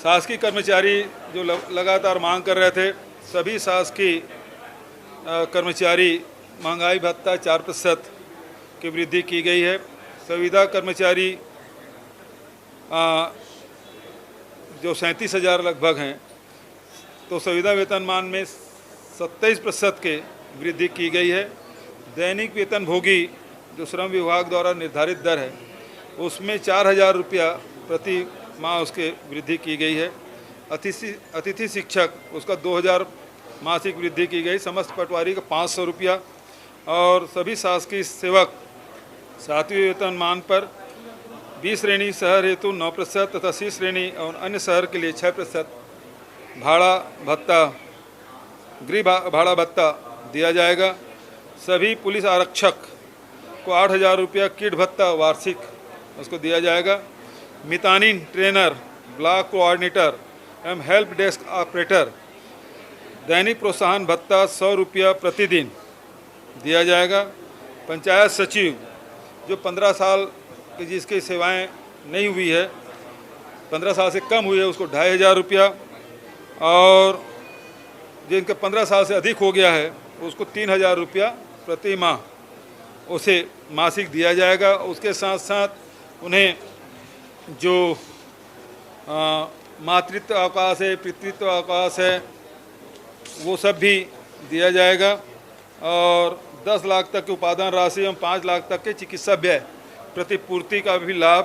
शासकीय कर्मचारी जो लगातार मांग कर रहे थे, सभी शासकीय कर्मचारी महंगाई भत्ता 4% की वृद्धि की गई है। संविदा कर्मचारी जो 37,000 लगभग हैं, तो संविदा वेतनमान में 27% के वृद्धि की गई है। दैनिक वेतन भोगी जो श्रम विभाग द्वारा निर्धारित दर है, उसमें 4,000 रुपया प्रति माह उसके वृद्धि की गई है। अतिथि शिक्षक उसका 2,000 मासिक वृद्धि की गई। समस्त पटवारी का 500 रुपया और सभी शासकीय सेवक 7वें वेतनमान पर 20 श्रेणी शहर हेतु 9% तथा C श्रेणी और अन्य शहर के लिए 6% भाड़ा भत्ता, गृह भाड़ा भत्ता दिया जाएगा। सभी पुलिस आरक्षक को 8,000 रुपया किट भत्ता वार्षिक उसको दिया जाएगा। मितानिन ट्रेनर, ब्लॉक कोऑर्डिनेटर एवं हेल्प डेस्क ऑपरेटर दैनिक प्रोत्साहन भत्ता 100 रुपया प्रतिदिन दिया जाएगा। पंचायत सचिव जो 15 साल की जिसकी सेवाएं नहीं हुई है, 15 साल से कम हुई है, उसको 2,500 रुपया और जिनका 15 साल से अधिक हो गया है उसको 3,000 रुपया प्रति माह उसे मासिक दिया जाएगा। उसके साथ साथ उन्हें जो मातृत्व अवकाश है, पितृत्व अवकाश है, वो सब भी दिया जाएगा और 10 लाख तक की उपादान राशि एवं 5 लाख तक के चिकित्सा व्यय प्रतिपूर्ति का भी लाभ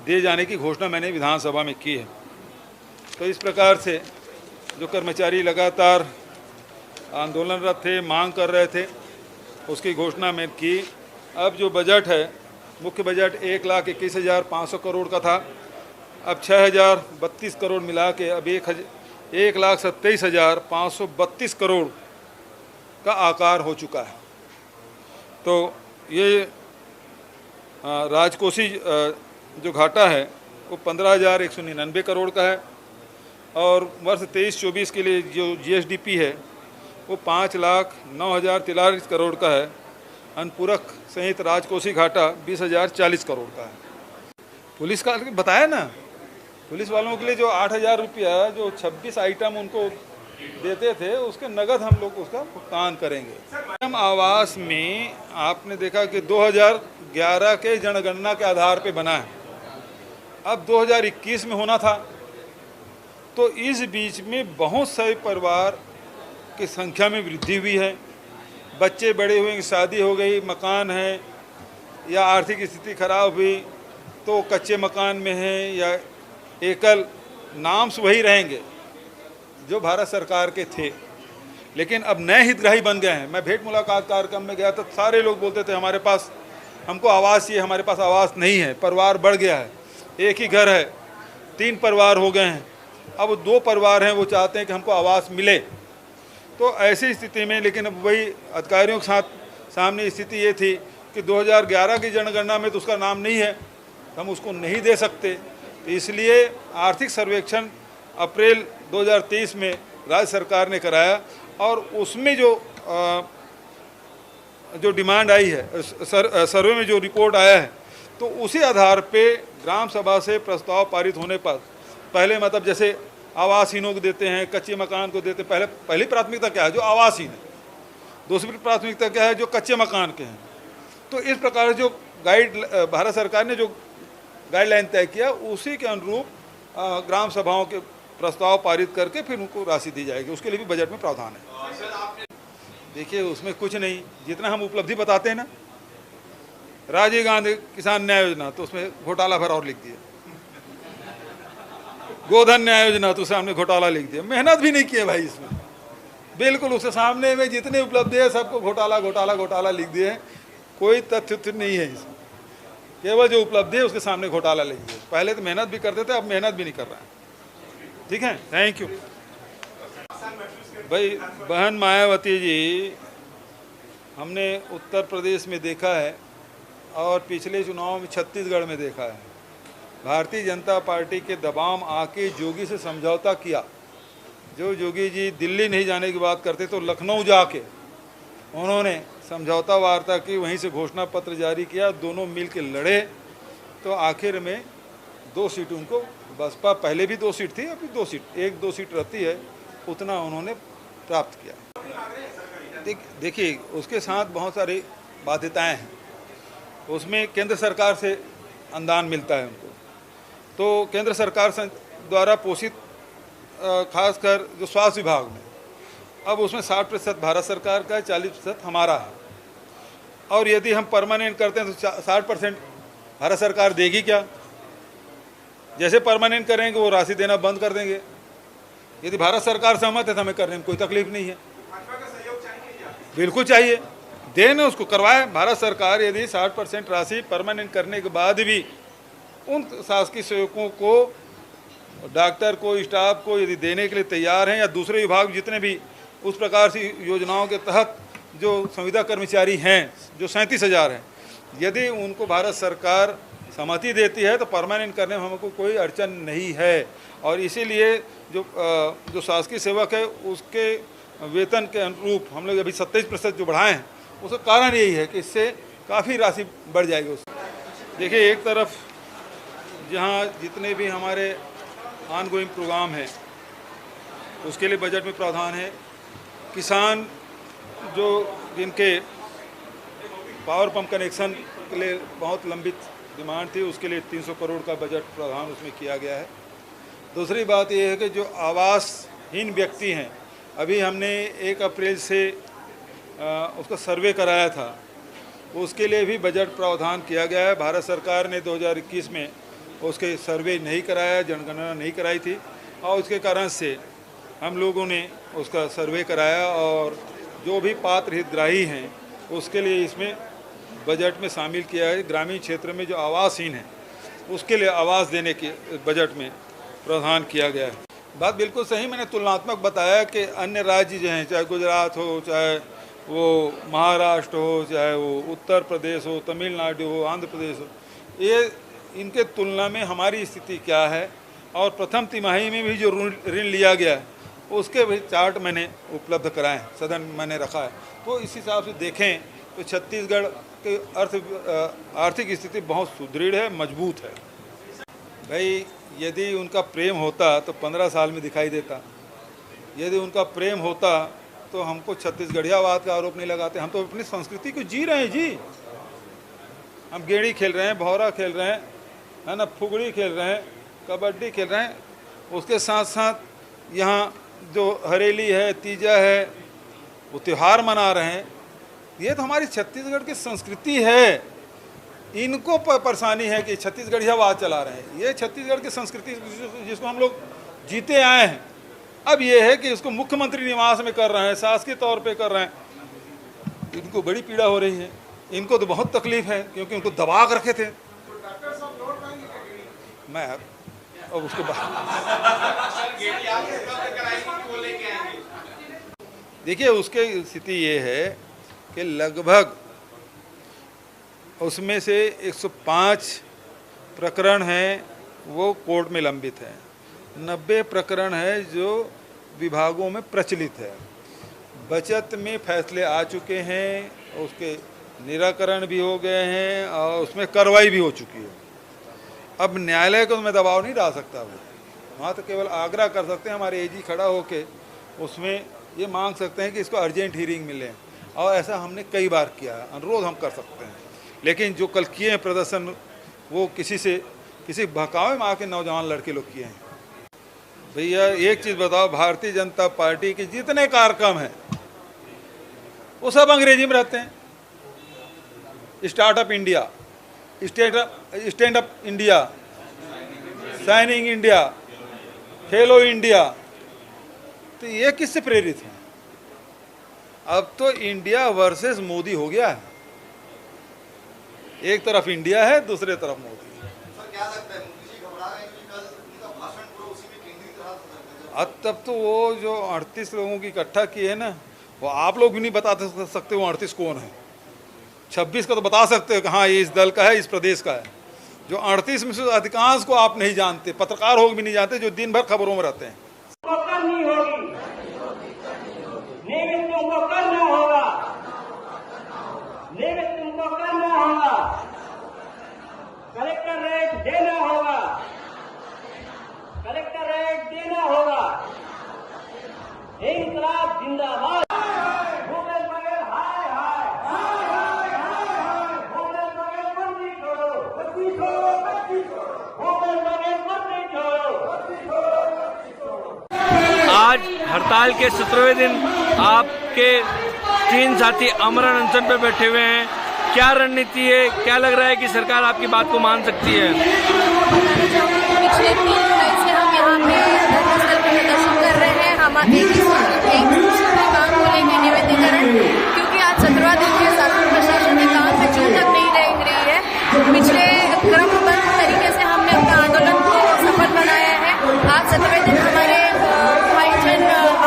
दिए जाने की घोषणा मैंने विधानसभा में की है। तो इस प्रकार से जो कर्मचारी लगातार आंदोलनरत थे, मांग कर रहे थे, उसकी घोषणा मैं की। अब जो बजट है, मुख्य बजट 1,21,500 करोड़ का था, अब 6,032 करोड़ मिला के अब 1,27,532 करोड़ का आकार हो चुका है। तो ये राजकोषीय जो घाटा है वो 15,199 करोड़ का है और वर्ष 23-24 के लिए जो GSDP है वो 5,09,043 करोड़ का है। अनुपूरक सहित राजकोषीय घाटा 20,040 करोड़ का है। पुलिस का बताया ना, पुलिस वालों के लिए जो 8,000 रुपया जो 26 आइटम उनको देते थे, उसके नगद हम लोग उसका भुगतान करेंगे। हम आवास में आपने देखा कि 2011 के जनगणना के आधार पे बना है, अब 2021 में होना था। तो इस बीच में बहुत सारे परिवार की संख्या में वृद्धि हुई है, बच्चे बड़े हुए, शादी हो गई, मकान है या आर्थिक स्थिति खराब हुई तो कच्चे मकान में हैं या एकल, नाम से वही रहेंगे जो भारत सरकार के थे, लेकिन अब नए हितग्राही बन गए हैं। मैं भेंट मुलाकात कार्यक्रम में गया तो सारे लोग बोलते थे हमारे पास हमको आवास चाहिए, हमारे पास आवास नहीं है। परिवार बढ़ गया है, एक ही घर है, 3 परिवार हो गए हैं, अब 2 परिवार हैं, वो चाहते हैं कि हमको आवास मिले। तो ऐसी स्थिति में, लेकिन अब वही अधिकारियों के साथ सामने स्थिति ये थी कि 2011 की जनगणना में तो उसका नाम नहीं है, तो हम उसको नहीं दे सकते। तो इसलिए आर्थिक सर्वेक्षण अप्रैल 2023 में राज्य सरकार ने कराया और उसमें जो डिमांड आई है, सर्वे में जो रिपोर्ट आया है, तो उसी आधार पे ग्राम सभा से प्रस्ताव पारित होने पर पहले मतलब जैसे आवासहीनों को देते हैं, कच्चे मकान को देते हैं, पहली प्राथमिकता क्या है? जो आवासहीन है। दूसरी प्राथमिकता क्या है? जो कच्चे मकान के हैं। तो इस प्रकार जो भारत सरकार ने जो गाइडलाइन तय किया, उसी के अनुरूप ग्राम सभाओं के प्रस्ताव पारित करके फिर उनको राशि दी जाएगी। उसके लिए भी बजट में प्रावधान है। देखिए, उसमें कुछ नहीं, जितना हम उपलब्धि बताते हैं ना, राजीव गांधी किसान न्याय योजना, तो उसमें घोटाला भर और लिख दिया। गोधन न्याय योजना, तो उससे हमने घोटाला लिख दिया। मेहनत भी नहीं किए भाई इसमें, बिल्कुल उसके सामने में जितने उपलब्धि है सबको घोटाला घोटाला घोटाला लिख दिए। कोई तथ्य नहीं है इसमें, केवल जो उपलब्धि है उसके सामने घोटाला लिख दिया। पहले तो मेहनत भी करते थे, अब मेहनत भी नहीं कर रहा है। ठीक है, थैंक यू भाई। बहन मायावती जी, हमने उत्तर प्रदेश में देखा है और पिछले चुनाव में छत्तीसगढ़ में देखा है। भारतीय जनता पार्टी के दबाव आके जोगी से समझौता किया। जो जोगी जी दिल्ली नहीं जाने की बात करते तो लखनऊ जाके उन्होंने समझौता वार्ता की, वहीं से घोषणा पत्र जारी किया, दोनों मिल के लड़े, तो आखिर में 2 सीट उनको, बसपा पहले भी 2 सीट थी, अभी 2 सीट, 1-2 सीट रहती है, उतना उन्होंने प्राप्त किया। देखिए उसके साथ बहुत सारी बाध्यताएं हैं। उसमें केंद्र सरकार से अनुदान मिलता है उनको, तो केंद्र सरकार द्वारा पोषित खासकर जो स्वास्थ्य विभाग में, अब उसमें 60% भारत सरकार का है, 40% हमारा है। और यदि हम परमानेंट करते हैं तो 60% भारत सरकार देगी क्या? जैसे परमानेंट करेंगे वो राशि देना बंद कर देंगे। यदि भारत सरकार सहमत है तो हमें करने में कोई तकलीफ नहीं है। बिल्कुल चाहिए, देने उसको करवाए। भारत सरकार यदि 60% राशि परमानेंट करने के बाद भी उन शासकीय सेवकों को, डॉक्टर को, स्टाफ को यदि देने के लिए तैयार हैं, या दूसरे विभाग जितने भी उस प्रकार की योजनाओं के तहत जो संविदा कर्मचारी हैं, जो 37,000 हैं, यदि उनको भारत सरकार सहमति देती है तो परमानेंट करने में हमको कोई अड़चन नहीं है। और इसीलिए जो शासकीय सेवक है उसके वेतन के अनुरूप हम लोग अभी 27% जो बढ़ाए हैं, उसका कारण यही है कि इससे काफ़ी राशि बढ़ जाएगी। उस देखिए एक तरफ जहाँ जितने भी हमारे ऑनगोइंग प्रोग्राम हैं उसके लिए बजट में प्रावधान है। किसान जो जिनके पावर पंप कनेक्शन के लिए बहुत लंबित डिमांड थी, उसके लिए 300 करोड़ का बजट प्रावधान उसमें किया गया है। दूसरी बात यह है कि जो आवासहीन व्यक्ति हैं, अभी हमने 1 अप्रैल से उसका सर्वे कराया था, उसके लिए भी बजट प्रावधान किया गया है। भारत सरकार ने 2021 में उसके सर्वे नहीं कराया, जनगणना नहीं कराई थी, और उसके कारण से हम लोगों ने उसका सर्वे कराया, और जो भी पात्र हितग्राही हैं उसके लिए इसमें बजट में शामिल किया है। ग्रामीण क्षेत्र में जो आवासहीन है उसके लिए आवास देने के बजट में प्रावधान किया गया है। बात बिल्कुल सही, मैंने तुलनात्मक बताया कि अन्य राज्य जो हैं, चाहे गुजरात हो, चाहे वो महाराष्ट्र हो, चाहे वो उत्तर प्रदेश हो, तमिलनाडु हो, आंध्र प्रदेश हो, ये इनके तुलना में हमारी स्थिति क्या है। और प्रथम तिमाही में भी जो ऋण लिया गया है उसके भी चार्ट मैंने उपलब्ध कराए हैं, सदन मैंने रखा है। तो इस हिसाब से देखें तो छत्तीसगढ़ की आर्थिक स्थिति बहुत सुदृढ़ है, मजबूत है। भाई यदि उनका प्रेम होता तो 15 साल में दिखाई देता। यदि उनका प्रेम होता तो हमको छत्तीसगढ़ियावाद का आरोप नहीं लगाते। हम तो अपनी संस्कृति को जी रहे हैं जी। हम गेड़ी खेल रहे हैं, भौरा खेल रहे हैं, है ना, फुगड़ी खेल रहे हैं, कबड्डी खेल रहे हैं। उसके साथ साथ यहाँ जो हरेली है, तीजा है, वो त्यौहार मना रहे हैं। ये तो हमारी छत्तीसगढ़ की संस्कृति है। इनको परेशानी है कि छत्तीसगढ़ियावाद चला रहे हैं। ये छत्तीसगढ़ की संस्कृति जिसको हम लोग जीते आए हैं, अब ये है कि इसको मुख्यमंत्री निवास में कर रहे हैं, शासकीय तौर पे कर रहे हैं। इनको बड़ी पीड़ा हो रही है। इनको तो बहुत तकलीफ है क्योंकि उनको दबा कर रखे थे। मैं अब उसके बाद देखिए उसके स्थिति ये है कि लगभग उसमें से 105 प्रकरण हैं वो कोर्ट में लंबित हैं। 90 प्रकरण है जो विभागों में प्रचलित है। बचत में फैसले आ चुके हैं, उसके निराकरण भी हो गए हैं और उसमें कार्रवाई भी हो चुकी है। अब न्यायालय को मैं दबाव नहीं डाल सकता। वहाँ तो केवल आग्रह कर सकते हैं, हमारे एजी खड़ा होके उसमें ये मांग सकते हैं कि इसको अर्जेंट हीयरिंग मिले, और ऐसा हमने कई बार किया है, अनुरोध हम कर सकते हैं। लेकिन जो कल किए हैं प्रदर्शन, वो किसी बहकावे में आके नौजवान लड़के लोग किए हैं। भैया एक चीज़ बताओ, भारतीय जनता पार्टी के जितने कार्यक्रम हैं वो सब अंग्रेजी में रहते हैं। Startup India, stand up India, shining India, खेलो इंडिया, तो ये किससे प्रेरित है? अब तो इंडिया वर्सेस मोदी हो गया है। एक तरफ इंडिया है, दूसरे तरफ मोदी। सर क्या लगता है मोदी जी घबरा रहे हैं कि कल उनका भाषण पूरा उसी में केंद्रित रहा था? अब तब तो वो जो 38 लोगों की इकट्ठा किए है ना, वो आप लोग भी नहीं बता सकते वो 38 कौन है। 26 का तो बता सकते हो कि हाँ ये इस दल का है, इस प्रदेश का है। जो 38 में से अधिकांश को आप नहीं जानते, पत्रकार हो भी नहीं जानते, जो दिन भर खबरों में रहते हैं। करनी होगी, नियमित तुमको करना होगा, नियमित तुमको करना होगा, कलेक्टर रेट देना होगा, कलेक्टरेट देना होगा। इंकलाब जिंदाबाद। भूपेश बघेल हाय हाय भूपेश बघेल मंत्री छोड़ो भूपेश बघेल मंत्री छोड़ो। आज हड़ताल के 17वें दिन आपके 3 साथी आमरण अनशन पे बैठे हुए हैं। क्या रणनीति है, क्या लग रहा है कि सरकार आपकी बात को मान सकती है? पिछले 3 जुलाई से हम यहाँ पे धरनास्थल पे प्रदर्शन कर रहे हैं। हम एक काम को लेकर निवेदीकरण, क्योंकि आज 17वां दिन है, शासन प्रशासन के काम में जो तक नहीं रह रही है। पिछले क्रमबद्ध तरीके से हमने अपना आंदोलन को सफल बनाया है। आज 17वें दिन हमारे भाई जन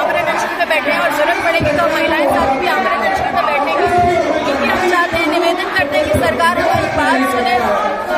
आमरण अनशन पे बैठे हैं और जरूरत पड़ेगी तो महिलाएं साथ भी आमरण अनशन पे बैठेंगी, क्योंकि हम चाहते हैं, निवेदन करते हैं कि सरकार हमारी बात सुने,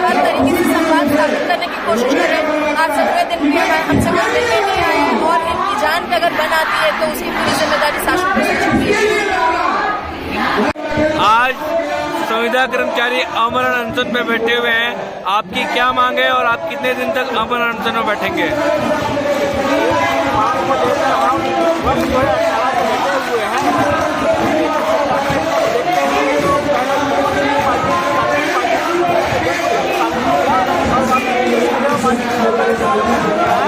हर तरीके से संवाद स्थापित करने की कोशिश करे। आज 17वें दिन भी हमसे कोई मिलने नहीं आए और इनकी जान पे अगर बन आती है तो उसकी पूरी जिम्मेदारी शासन प्रशासन की है। आज संविदा कर्मचारी आमरण अनशन पे बैठे हुए हैं। आपकी क्या मांग है और आप कितने दिन तक आमरण अनशन में बैठेंगे? Thank you.